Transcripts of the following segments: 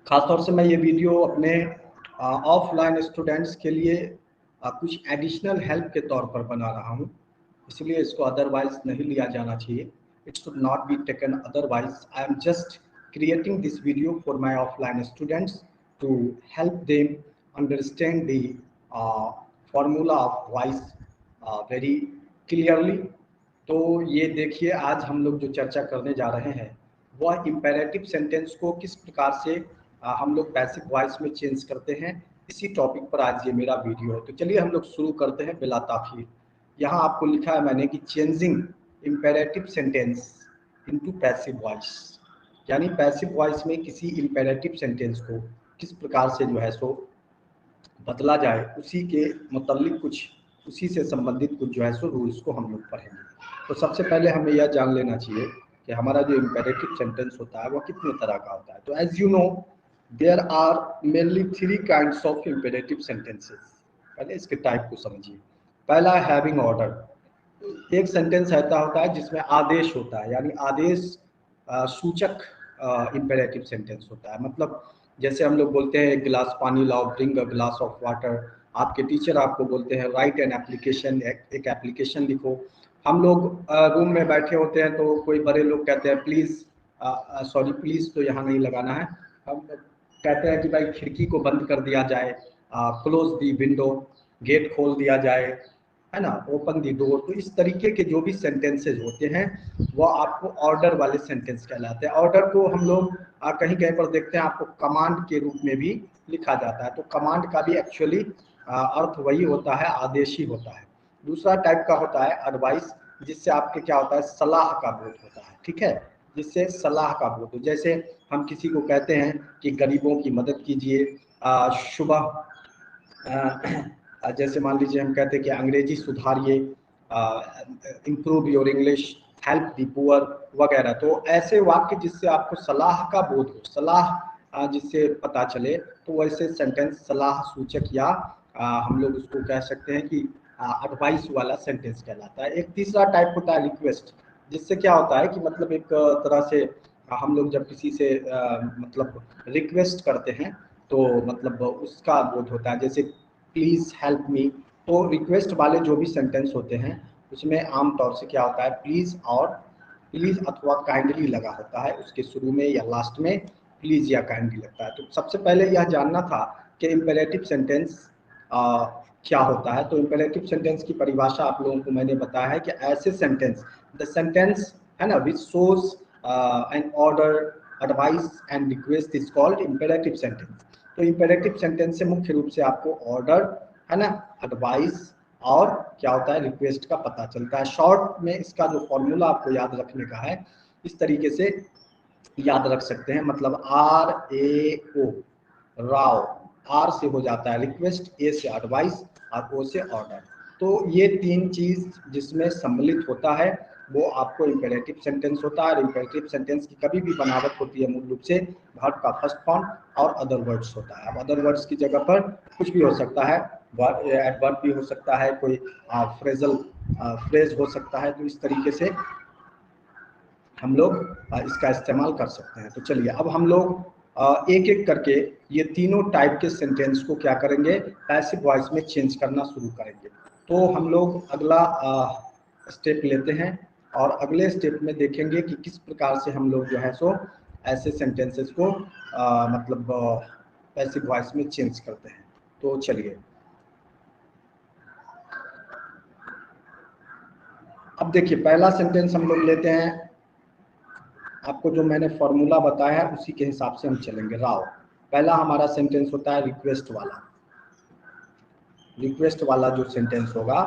खासतौर से मैं ये वीडियो अपने ऑफलाइन स्टूडेंट्स के लिए कुछ एडिशनल हेल्प के तौर पर बना रहा हूँ, इसलिए इसको अदरवाइज नहीं लिया जाना चाहिए। It should not be taken otherwise. I am just creating this video for my offline students to help them understand the uh, formula of voice very clearly। तो ये देखिए, आज हम लोग जो चर्चा करने जा रहे हैं वह इम्पेरेटिव सेंटेंस को किस प्रकार से हम लोग पैसिव वॉइस में चेंज करते हैं, इसी टॉपिक पर आज ये मेरा वीडियो है। तो चलिए हम लोग शुरू करते हैं बिला ताखीर। यहाँ आपको लिखा है मैंने कि changing imperative sentence into passive voice, यानी पैसिव वॉइस में किसी इम्पेरेटिव सेंटेंस को किस प्रकार से जो है सो बदला जाए, उसी के मतलब कुछ उसी से संबंधित कुछ जो है सो रूल्स को हम लोग पढ़ेंगे। तो सबसे पहले हमें यह जान लेना चाहिए कि हमारा जो इम्पेरेटिव सेंटेंस होता है वह कितने तरह का होता है। तो as you know there are mainly 3 kinds of imperative sentences. पहले इसके टाइप को समझिए। पहला है हैविंग ऑर्डर। एक सेंटेंस ऐसा होता है जिसमें आदेश होता है, यानी आदेश सूचक इम्पेरेटिव सेंटेंस होता है। मतलब जैसे हम लोग बोलते हैं एक गिलास पानी लाओ, bring a glass of water. आपके टीचर आपको बोलते हैं राइट एन एप्लीकेशन, एक एप्लीकेशन लिखो। हम लोग रूम में बैठे होते हैं तो कोई बड़े लोग कहते हैं प्लीज़, सॉरी प्लीज़ तो यहाँ नहीं लगाना है, हम कहते हैं कि भाई खिड़की को बंद कर दिया जाए, क्लोज दी विंडो, गेट खोल दिया जाए, है ना, ओपन दी डोर। तो इस तरीके के जो भी सेंटेंसेज होते हैं वो आपको ऑर्डर वाले सेंटेंस कहलाते हैं। ऑर्डर को हम लोग कहीं कहीं पर देखते हैं आपको कमांड के रूप में भी लिखा जाता है। तो कमांड का भी एक्चुअली अर्थ वही होता है, आदेश ही होता है। दूसरा टाइप का होता है एडवाइस, जिससे आपके क्या होता है, सलाह का बोध होता है। ठीक है, जिससे सलाह का बोध हो। जैसे हम किसी को कहते हैं कि गरीबों की मदद कीजिए, सुबह जैसे मान लीजिए हम कहते हैं कि अंग्रेजी सुधारिए, improve your English, help the poor वगैरह। तो ऐसे वाक्य जिससे आपको सलाह का बोध हो, सलाह जिससे पता चले, तो वैसे सेंटेंस सलाह सूचक या हम लोग उसको कह सकते हैं कि एडवाइस वाला सेंटेंस कहलाता है। एक तीसरा टाइप होता है रिक्वेस्ट, जिससे क्या होता है कि मतलब एक तरह से हम लोग जब किसी से मतलब रिक्वेस्ट करते हैं तो मतलब उसका बोध होता है। जैसे प्लीज़ हेल्प मी। तो रिक्वेस्ट वाले जो भी सेंटेंस होते हैं उसमें आमतौर से क्या होता है, प्लीज़ और प्लीज़ अथवा काइंडली लगा होता है, उसके शुरू में या लास्ट में प्लीज़ या काइंडली लगता है। तो सबसे पहले यह जानना था कि इम्पेरेटिव सेंटेंस क्या होता है। तो इम्पेरेटिव सेंटेंस की परिभाषा आप लोगों को मैंने बताया है कि ऐसे सेंटेंस, द सेंटेंस है ना which shows N order, advice and request is called imperative sentence. तो इम्पेरेटिव सेंटेंस से मुख्य रूप से आपको ऑर्डर, है ना, एडवाइस और क्या होता है, रिक्वेस्ट का पता चलता है। शॉर्ट में इसका जो फॉर्मूला आपको याद रखने का है, इस तरीके से याद रख सकते हैं। मतलब RAO, राव, आर से हो जाता है रिक्वेस्ट, ए से एडवाइस और ओ से ऑर्डर। तो ये 3 चीज जिसमें सम्मिलित होता है वो आपको इम्पेरेटिव सेंटेंस होता है। और इम्पेरेटिव सेंटेंस की कभी भी बनावट होती है मूल रूप से वर्ब का फर्स्ट फॉर्म और अदर वर्ड्स होता है। अब अदर वर्ड्स की जगह पर कुछ भी हो सकता है, एडवर्ब भी हो सकता है, कोई फ्रेजल फ्रेज हो सकता है। तो इस तरीके से हम लोग इसका इस्तेमाल कर सकते हैं। तो चलिए अब हम लोग एक एक करके ये तीनों टाइप के सेंटेंस को क्या करेंगे, पैसिव वॉइस में चेंज करना शुरू करेंगे। तो हम लोग अगला स्टेप लेते हैं और अगले स्टेप में देखेंगे कि किस प्रकार से हम लोग जो है सो ऐसे सेंटेंसेस को मतलब पैसिव वॉइस में चेंज करते हैं। तो चलिए अब देखिए, पहला सेंटेंस हम लोग लेते हैं। आपको जो मैंने फॉर्मूला बताया है उसी के हिसाब से हम चलेंगे। राव, पहला हमारा सेंटेंस होता है रिक्वेस्ट वाला। रिक्वेस्ट वाला जो सेंटेंस होगा,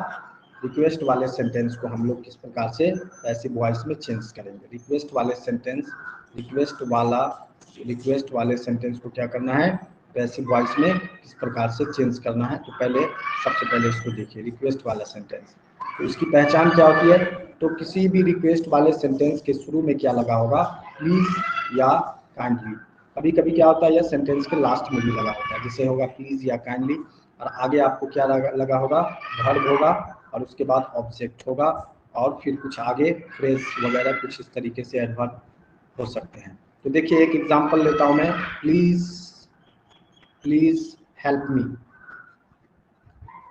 रिक्वेस्ट वाले सेंटेंस को हम लोग किस प्रकार से पैसिव वॉइस में चेंज करेंगे। रिक्वेस्ट वाले सेंटेंस, रिक्वेस्ट वाले सेंटेंस को क्या करना है, पैसिव वॉइस में किस प्रकार से चेंज करना है। तो पहले सबसे पहले इसको देखिए, रिक्वेस्ट वाला सेंटेंस। तो इसकी पहचान क्या होती है, तो किसी भी रिक्वेस्ट वाले सेंटेंस के शुरू में क्या लगा होगा, प्लीज या काइंडली। कभी कभी क्या होता है, यह सेंटेंस के लास्ट में भी लगा होता है, जैसे होगा प्लीज या काइंडली, और आगे आपको क्या लगा होगा, वर्ब होगा और उसके बाद ऑब्जेक्ट होगा और फिर कुछ आगे फ्रेज वगैरह कुछ इस तरीके से एडवर्ब हो सकते हैं। तो देखिए एक एग्जांपल लेता हूं मैं, प्लीज प्लीज हेल्प मी।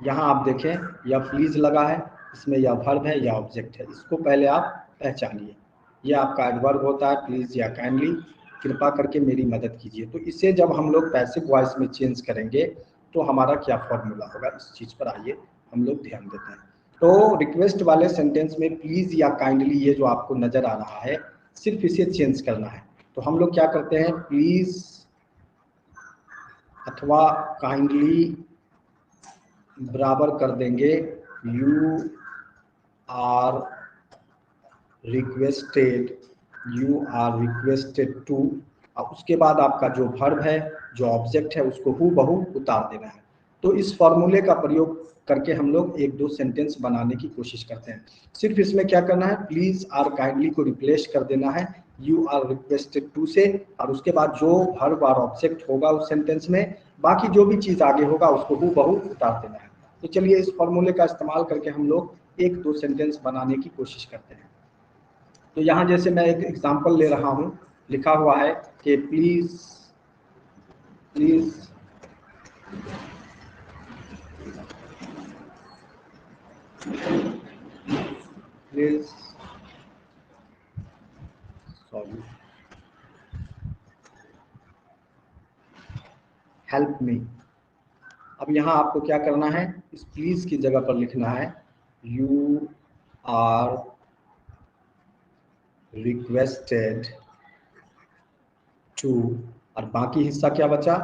यहाँ आप देखें या प्लीज लगा है, इसमें या वर्ब है या ऑब्जेक्ट है, इसको पहले आप पहचानिए। ये आपका एडवर्ब होता है प्लीज या काइंडली, कृपा करके मेरी मदद कीजिए। तो इसे जब हम लोग पैसिव वॉइस में चेंज करेंगे तो हमारा क्या फॉर्मूला होगा, इस चीज पर आइए हम लोग ध्यान देते हैं। तो रिक्वेस्ट वाले सेंटेंस में प्लीज या काइंडली ये जो आपको नजर आ रहा है, सिर्फ इसे चेंज करना है। तो हम लोग क्या करते हैं, प्लीज अथवा काइंडली बराबर कर देंगे you are requested, you are requested to, और उसके बाद आपका जो वर्ब है, जो ऑब्जेक्ट है, उसको हूबहू उतार देना है। तो इस फॉर्मूले का प्रयोग करके हम लोग एक दो सेंटेंस बनाने की कोशिश करते हैं। सिर्फ इसमें क्या करना है, प्लीज आर काइंडली को रिप्लेस कर देना है यू आर रिक्वेस्टेड टू से, और उसके बाद जो वर्ब और ऑब्जेक्ट होगा उस सेंटेंस में, बाकी जो भी चीज आगे होगा उसको हूबहू उतार देना है। तो चलिए इस फॉर्मूले का इस्तेमाल करके हम लोग एक दो सेंटेंस बनाने की कोशिश करते हैं। तो यहाँ जैसे मैं एक एग्जांपल ले रहा हूँ, लिखा हुआ है कि please please please sorry help me. अब यहाँ आपको क्या करना है, इस प्लीज की जगह पर लिखना है यू आर रिक्वेस्टेड टू, और बाकी हिस्सा क्या बचा,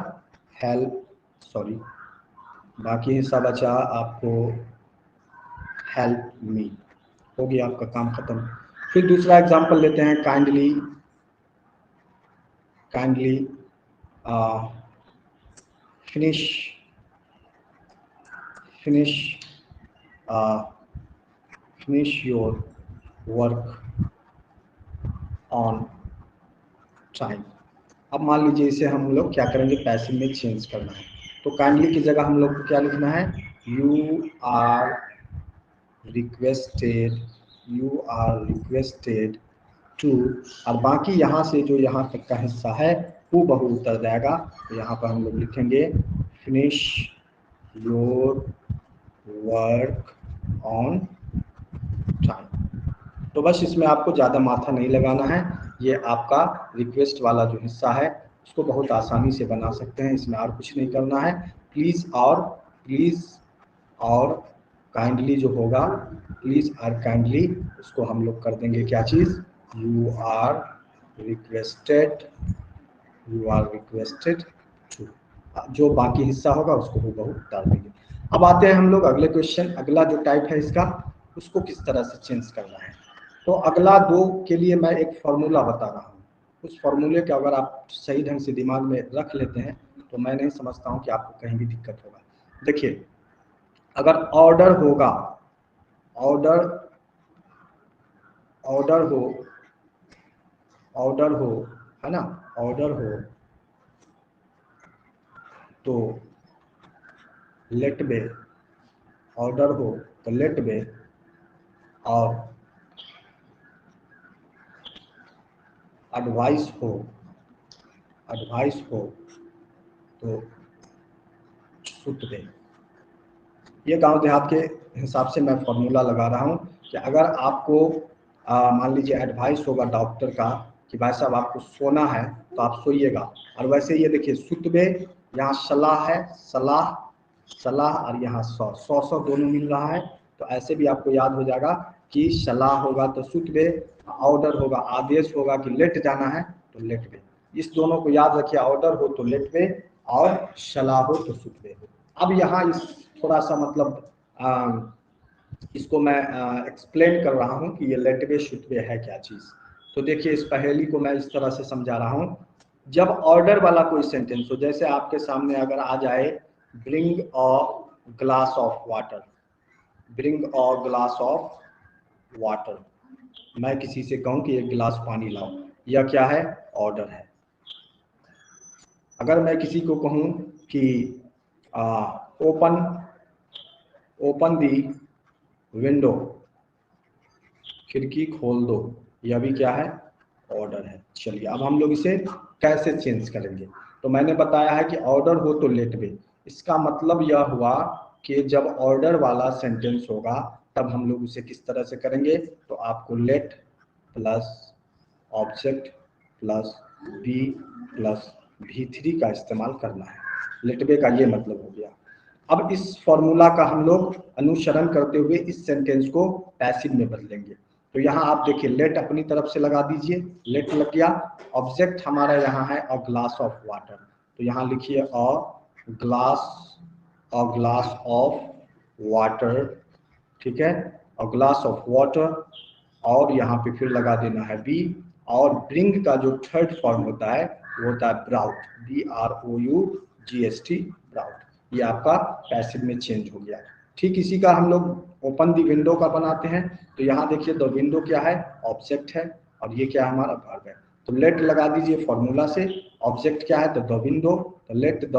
हेल्प, सॉरी बाकी हिस्सा बचा आपको हेल्प मी। हो गया आपका काम खत्म। फिर दूसरा एग्जांपल लेते हैं, kindly kindly finish finish finish your work on time. अब मान लीजिए इसे हम लोग क्या करेंगे, पैसिव में चेंज करना है। तो काइंडली की जगह हम लोग को क्या लिखना है, you are requested, you are requested to, और बाकी यहाँ से जो यहाँ तक का हिस्सा है वो बहु उतर जाएगा। तो यहाँ पर हम लोग लिखेंगे finish your work on time. तो बस इसमें आपको ज़्यादा माथा नहीं लगाना है, ये आपका रिक्वेस्ट वाला जो हिस्सा है उसको बहुत आसानी से बना सकते हैं, इसमें और कुछ नहीं करना है। प्लीज़ और काइंडली जो होगा, प्लीज़ और काइंडली उसको हम लोग कर देंगे क्या चीज़, you are requested, you are requested to, जो बाकी हिस्सा होगा उसको हूबहू उतार देंगे। अब आते हैं हम लोग अगले क्वेश्चन, अगला जो टाइप है इसका, उसको किस तरह से चेंज करना है। तो अगला दो के लिए मैं एक फॉर्मूला बता रहा हूँ, उस फॉर्मूले का अगर आप सही ढंग से दिमाग में रख लेते हैं तो मैं नहीं समझता हूँ कि आपको कहीं भी दिक्कत होगा। देखिए, अगर ऑर्डर होगा, ऑर्डर ऑर्डर हो ऑर्डर हो है ना, ऑर्डर हो तो लेट बे, ऑर्डर हो तो लेट बे, और एडवाइस हो तो सुत बे। ये गांव देहात के हिसाब से मैं फॉर्मूला लगा रहा हूँ कि अगर आपको मान लीजिए एडवाइस होगा डॉक्टर का कि भाई साहब आपको सोना है तो आप सोइएगा, और वैसे ये देखिए सुतबे, यहाँ सलाह है, सलाह सलाह, और यहाँ सौ दोनों मिल रहा है। तो ऐसे भी आपको याद हो जाएगा कि सलाह होगा तो सुतबे, ऑर्डर होगा, आदेश होगा कि लेट जाना है तो लेट बे। इस दोनों को याद रखिए, ऑर्डर हो तो लेट बे और सलाह हो तो सुतबे। अब यहाँ इस थोड़ा सा मतलब इसको मैं एक्सप्लेन कर रहा हूँ कि ये लेट बे शुट बे है क्या चीज़। तो देखिए इस पहेली को मैं इस तरह से समझा रहा हूँ, जब ऑर्डर वाला कोई सेंटेंस हो, जैसे आपके सामने अगर आ जाए bring a glass of water, bring a glass of water, मैं किसी से कहूँ कि एक गिलास पानी लाओ, यह क्या है, ऑर्डर है। अगर मैं किसी को कहूँ कि ओपन ओपन दी विंडो, खिड़की खोल दो, यह भी क्या है, ऑर्डर है। चलिए अब हम लोग इसे कैसे चेंज करेंगे। तो मैंने बताया है कि ऑर्डर हो तो लेट बे, इसका मतलब यह हुआ कि जब ऑर्डर वाला सेंटेंस होगा तब हम लोग उसे किस तरह से करेंगे, तो आपको let plus object plus B plus V3 का इस्तेमाल करना है। लेट बे का ये मतलब हो गया। अब इस फॉर्मूला का हम लोग अनुसरण करते हुए इस सेंटेंस को पैसिव में बदलेंगे। तो यहाँ आप देखिए, लेट अपनी तरफ से लगा दीजिए, लेट लग गया। ऑब्जेक्ट हमारा यहाँ है अ ग्लास ऑफ वाटर, तो यहाँ लिखिए अ ग्लास ऑफ वाटर, ठीक है, अ ग्लास ऑफ वाटर, और यहाँ पे फिर लगा देना है बी, और ब्रिंग का जो थर्ड फॉर्म होता है वो होता है ब्राउट, BROUGST, ब्राउट। ये आपका पैसिव में चेंज हो गया। ठीक इसी का हम लोग ओपन दी विंडो का बनाते हैं। तो यहाँ देखिए द विंडो क्या है, ऑब्जेक्ट है, और ये क्या है हमारा वर्ब है। तो लेट लगा दीजिए फॉर्मूला से, ऑब्जेक्ट क्या है तो द विंडो, तो लेट द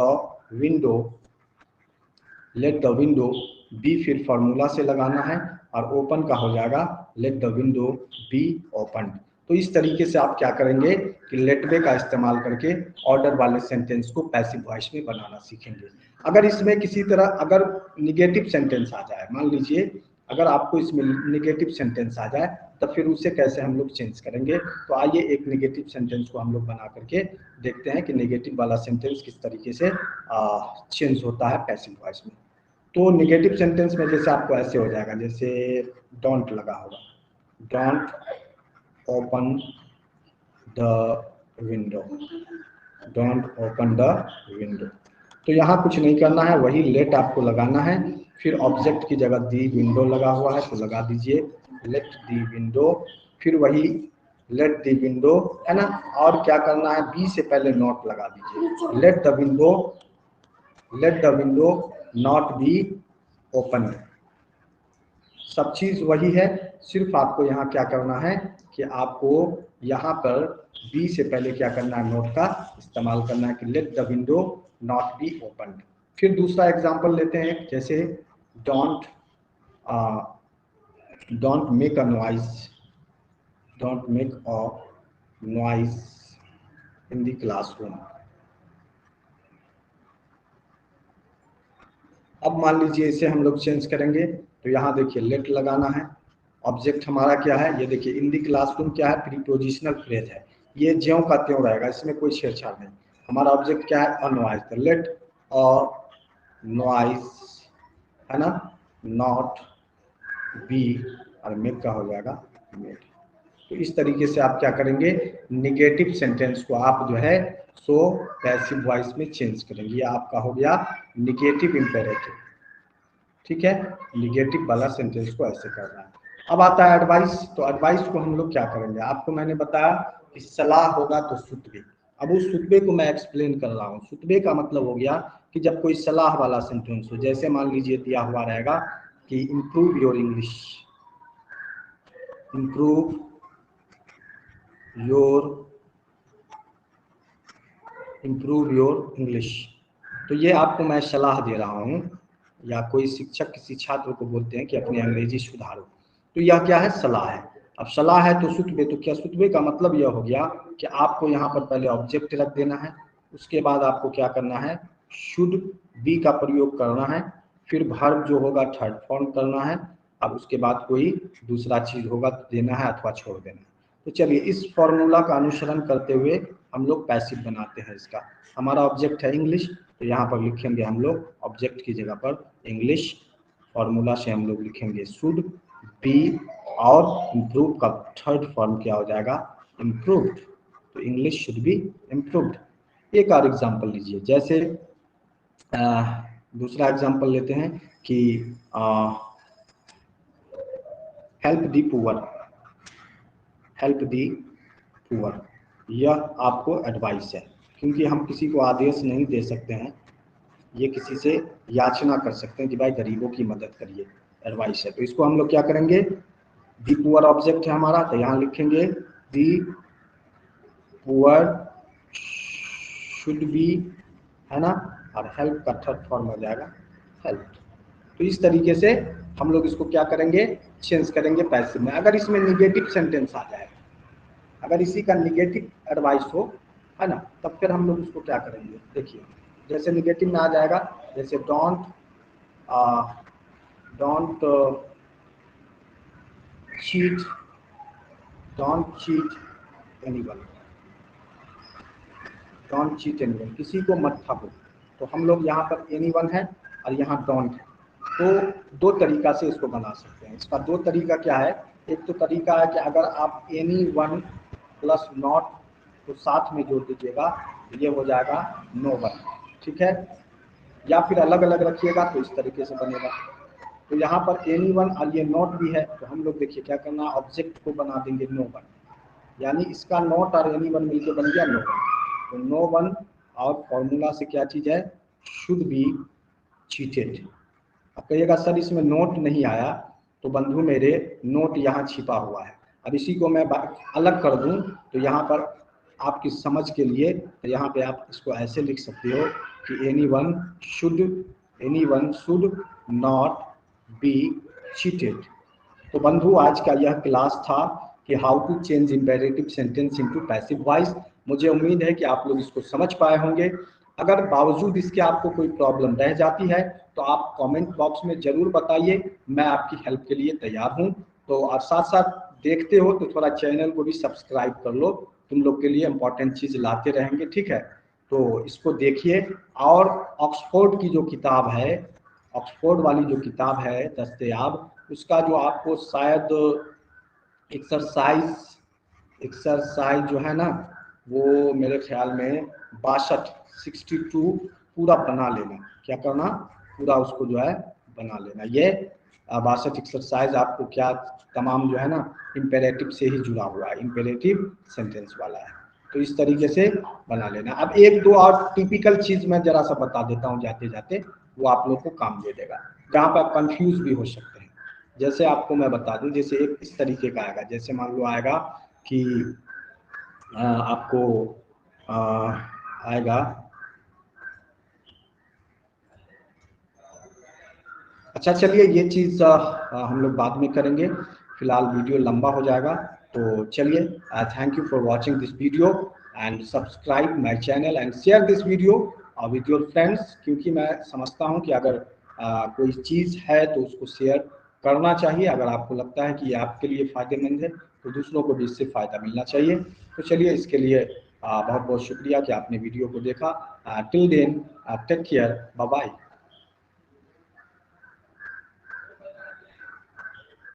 विंडो बी फिर फॉर्मूला से लगाना है, और ओपन का हो जाएगा let the window be open. तो इस तरीके से आप क्या करेंगे कि लेट बे का इस्तेमाल करके ऑर्डर वाले सेंटेंस को पैसिव वॉइस में बनाना सीखेंगे। अगर इसमें किसी तरह अगर निगेटिव सेंटेंस आ जाए, मान लीजिए अगर आपको इसमें निगेटिव सेंटेंस आ जाए, तब फिर उसे कैसे हम लोग चेंज करेंगे। तो आइए एक निगेटिव सेंटेंस को हम लोग बना करके देखते हैं कि निगेटिव वाला सेंटेंस किस तरीके से चेंज होता है पैसिव वॉइस में। तो निगेटिव सेंटेंस में जैसे आपको ऐसे हो जाएगा, जैसे डोंट लगा होगा, don't open the window, don't open the window. तो यहाँ कुछ नहीं करना है, वही लेट आपको लगाना है, फिर ऑब्जेक्ट की जगह दी विंडो लगा हुआ है तो लगा दीजिए लेट दी विंडो, फिर वही लेट दी विंडो, है ना। और क्या करना है, बी से पहले नॉट लगा दीजिए, let the window not be open. सब चीज वही है, सिर्फ आपको यहाँ क्या करना है कि आपको यहाँ पर बी से पहले क्या करना है, नोट का इस्तेमाल करना है कि let the window not be open. फिर दूसरा एग्जांपल लेते हैं, जैसे don't make a noise, don't make a noise in the classroom. अब मान लीजिए इसे हम लोग चेंज करेंगे, तो यहाँ देखिए लेट लगाना है, ऑब्जेक्ट हमारा क्या है, ये देखिए इन दी क्लासरूम क्या है, प्रीपोजिशनल फ्रेज है, ये ज्यों का त्यों रहेगा, इसमें कोई छेड़छाड़ नहीं। हमारा ऑब्जेक्ट क्या है, अ नॉइज, तो लेट अ नॉइज, है ना, नॉट बी, और मेक का हो जाएगा मेड। तो इस तरीके से आप क्या करेंगे, निगेटिव सेंटेंस को आप जो है सो पैसिव वॉइस में चेंज करेंगे। ये आपका हो गया निगेटिव इंपेरेटिव, ठीक है, निगेटिव वाला सेंटेंस को ऐसे करना है। अब आता है एडवाइस, तो एडवाइस को हम लोग क्या करेंगे, आपको मैंने बताया कि सलाह होगा तो सुतबे। अब उस सुतबे को मैं एक्सप्लेन कर रहा हूँ। सुतबे का मतलब हो गया कि जब कोई सलाह वाला सेंटेंस हो, जैसे मान लीजिए दिया हुआ रहेगा कि improve your English, improve your English, तो ये आपको मैं सलाह दे रहा हूँ, या कोई शिक्षक किसी छात्र को बोलते हैं कि अपनी अंग्रेजी सुधारो, तो यह क्या है, सलाह है। अब सलाह है तो सुतबे, तो क्या सुतबे का मतलब यह हो गया कि आपको यहाँ पर पहले ऑब्जेक्ट रख देना है, उसके बाद आपको क्या करना है, शुड बी का प्रयोग करना है, फिर वर्ब जो होगा थर्ड फॉर्म करना है, अब उसके बाद कोई दूसरा चीज होगा तो देना है अथवा छोड़ देना है। तो चलिए इस फॉर्मूला का अनुसरण करते हुए हम लोग पैसिव बनाते हैं इसका। हमारा ऑब्जेक्ट है इंग्लिश, तो यहाँ पर लिखेंगे हम लोग ऑब्जेक्ट की जगह पर इंग्लिश, फॉर्मूला से हम लोग लिखेंगे शुड बी, और इम्प्रूव का थर्ड फॉर्म क्या हो जाएगा, इम्प्रूव्ड, तो इंग्लिश शुड बी इम्प्रूव्ड। एक और एग्जांपल लीजिए, जैसे दूसरा एग्जांपल लेते हैं कि help the poor, help the poor, यह आपको एडवाइस है, क्योंकि हम किसी को आदेश नहीं दे सकते हैं, ये किसी से याचना कर सकते हैं कि भाई गरीबों की मदद करिए, एडवाइस है। तो इसको हम लोग क्या करेंगे, दी पुअर ऑब्जेक्ट है हमारा, तो यहाँ लिखेंगे दी पुअर शुड बी, है ना, और हेल्प का थर्ड फॉर्म हो जाएगा हेल्प। तो इस तरीके से हम लोग इसको क्या करेंगे, चेंज करेंगे पैसिव में। अगर इसमें निगेटिव सेंटेंस आ जाए, अगर इसी का निगेटिव एडवाइस हो, है ना। तब फिर हम लोग उसको क्या करेंगे, देखिए जैसे निगेटिव में आ जाएगा, जैसे don't cheat, don't cheat anyone, don't cheat anyone, किसी को मत ठगो। तो हम लोग यहाँ पर एनीवन है और यहाँ डोंट है, तो दो तरीका से इसको बना सकते हैं। इसका दो तरीका क्या है, एक तो तरीका है कि अगर आप एनीवन प्लस नॉट को साथ में जोड़ दीजिएगा तो ये हो जाएगा नो वन, ठीक है। या फिर अलग अलग रखिएगा तो इस तरीके से बनेगा। तो यहाँ पर एनीवन और ये नॉट भी है, तो हम लोग देखिए क्या करना, ऑब्जेक्ट को बना देंगे नो वन, यानी इसका नॉट और एनीवन मिलकर बन गया नो वन। तो नो वन और फॉर्मूला से क्या चीज़ है, शुड बी चीटेड। अब कहिएगा सर इसमें नोट नहीं आया, तो बंधु मेरे नोट यहाँ छिपा हुआ है। अब इसी को मैं अलग कर दूं तो यहाँ पर आपकी समझ के लिए यहाँ पे आप इसको ऐसे लिख सकते हो कि anyone should not be cheated. तो बंधु आज का यह क्लास था कि how to change imperative sentence into passive voice. मुझे उम्मीद है कि आप लोग इसको समझ पाए होंगे। अगर बावजूद इसके आपको कोई प्रॉब्लम रह जाती है तो आप कमेंट बॉक्स में जरूर बताइए, मैं आपकी हेल्प के लिए तैयार हूं। तो आप साथ साथ देखते हो तो थोड़ा चैनल को भी सब्सक्राइब कर लो, तुम लोग के लिए इंपॉर्टेंट चीज लाते रहेंगे, ठीक है। तो इसको देखिए। और ऑक्सफोर्ड की जो किताब है, ऑक्सफोर्ड वाली जो किताब है दस्तयाब, उसका जो आपको शायद एक्सरसाइज एक्सरसाइज जो है ना, वो मेरे ख्याल में 62 पूरा बना लेना। क्या करना, पूरा उसको जो है बना लेना। ये 62 एक्सरसाइज आपको क्या तमाम जो है ना इम्पेरेटिव से ही जुड़ा हुआ है, इम्पेरेटिव सेंटेंस वाला है। तो इस तरीके से बना लेना। अब एक दो और टिपिकल चीज मैं जरा सा बता देता हूँ जाते जाते, वो आप लोग को काम दे देगा, जहाँ पर आप कंफ्यूज भी हो सकते हैं। जैसे आपको मैं बता दूं, जैसे एक इस तरीके का आएगा, जैसे मान लो आएगा कि आपको आएगा, अच्छा चलिए ये चीज़ हम लोग बाद में करेंगे, फिलहाल वीडियो लंबा हो जाएगा। तो चलिए, thank you for watching this video and subscribe my channel and share this video with your friends, क्योंकि मैं समझता हूं कि अगर कोई चीज़ है तो उसको शेयर करना चाहिए। अगर आपको लगता है कि ये आपके लिए फ़ायदेमंद है तो दूसरों को भी इससे फ़ायदा मिलना चाहिए। तो चलिए, इसके लिए बहुत बहुत शुक्रिया कि आपने वीडियो को देखा। Till then take care, bye bye.